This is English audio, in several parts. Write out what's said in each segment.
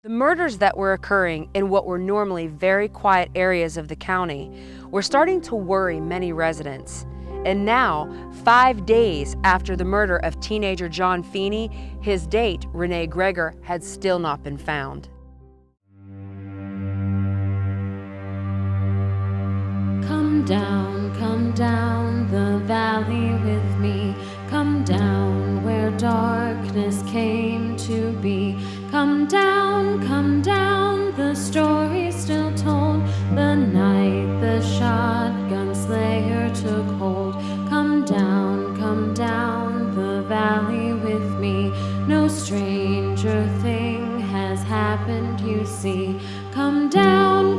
The murders that were occurring in what were normally very quiet areas of the county were starting to worry many residents. And now, 5 days after the murder of teenager John Feeney, his date, Renee Greger, had still not been found. Come down the valley with me. Come down where darkness came to be. Come down, the story still told. The night the shotgun slayer took hold. Come down the valley with me. No stranger thing has happened, you see. Come down,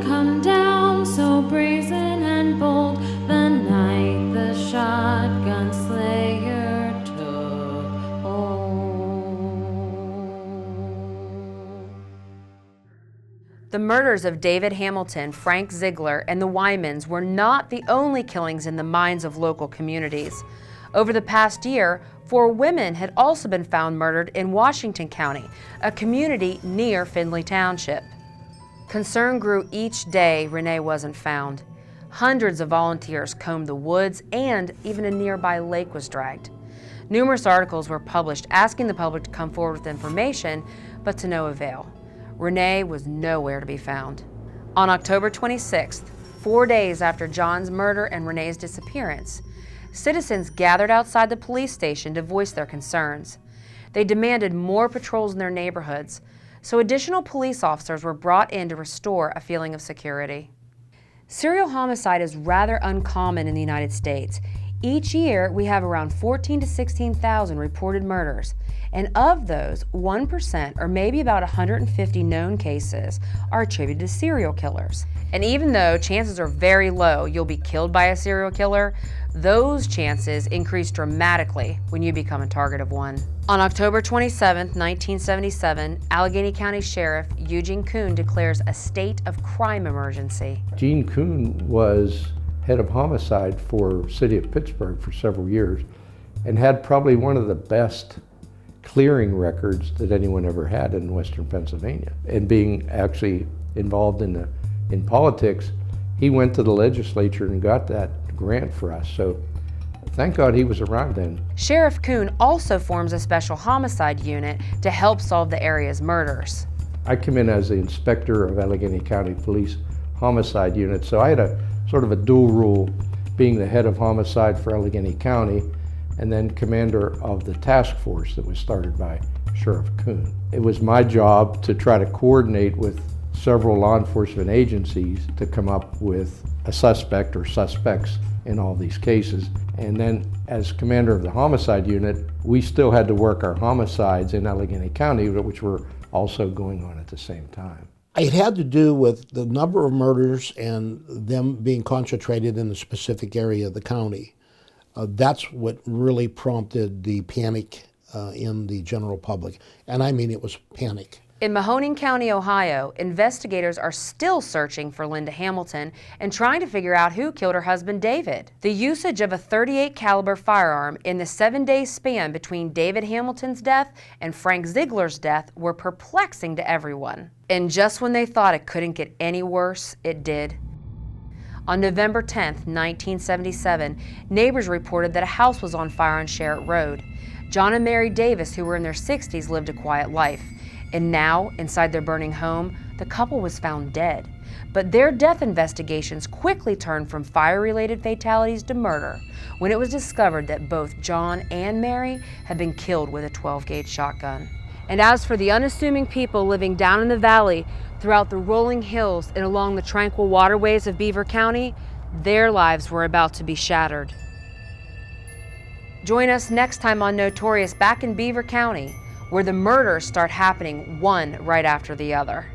so brazen and bold. The night the shotgun slayer took hold. The murders of David Hamilton, Frank Ziegler, and the Wymans were not the only killings in the minds of local communities. Over the past year, 4 women had also been found murdered in Washington County, a community near Findlay Township. Concern grew each day Renee wasn't found. Hundreds of volunteers combed the woods, and even a nearby lake was dragged. Numerous articles were published asking the public to come forward with information, but to no avail. Renee was nowhere to be found. On October 26th, 4 days after John's murder and Renee's disappearance, citizens gathered outside the police station to voice their concerns. They demanded more patrols in their neighborhoods, so additional police officers were brought in to restore a feeling of security. Serial homicide is rather uncommon in the United States. Each year, we have around 14,000 to 16,000 reported murders, and of those, 1%, or maybe about 150 known cases, are attributed to serial killers. And even though chances are very low you'll be killed by a serial killer, those chances increase dramatically when you become a target of one. On October 27, 1977, Allegheny County Sheriff Eugene Kuhn declares a state of crime emergency. Gene Kuhn was head of homicide for the city of Pittsburgh for several years and had probably one of the best clearing records that anyone ever had in Western Pennsylvania. And being actually involved in politics, he went to the legislature and got that grant for us. So thank God he was around then. Sheriff Kuhn also forms a special homicide unit to help solve the area's murders. I come in as the inspector of Allegheny County Police Homicide Unit, so I had a sort of a dual role, being the head of homicide for Allegheny County and then commander of the task force that was started by Sheriff Kuhn. It was my job to try to coordinate with several law enforcement agencies to come up with a suspect or suspects in all these cases. And then as commander of the homicide unit, we still had to work our homicides in Allegheny County, which were also going on at the same time. It had to do with the number of murders and them being concentrated in a specific area of the county. That's what really prompted the panic in the general public. And I mean, it was panic. In Mahoning County, Ohio, investigators are still searching for Linda Hamilton and trying to figure out who killed her husband, David. The usage of a .38 caliber firearm in the 7-day span between David Hamilton's death and Frank Ziegler's death were perplexing to everyone. And just when they thought it couldn't get any worse, it did. On November 10, 1977, neighbors reported that a house was on fire on Sherritt Road. John and Mary Davis, who were in their 60s, lived a quiet life. And now, inside their burning home, the couple was found dead. But their death investigations quickly turned from fire-related fatalities to murder when it was discovered that both John and Mary had been killed with a 12-gauge shotgun. And as for the unassuming people living down in the valley, throughout the rolling hills and along the tranquil waterways of Beaver County, their lives were about to be shattered. Join us next time on Notorious back in Beaver County, where the murders start happening one right after the other.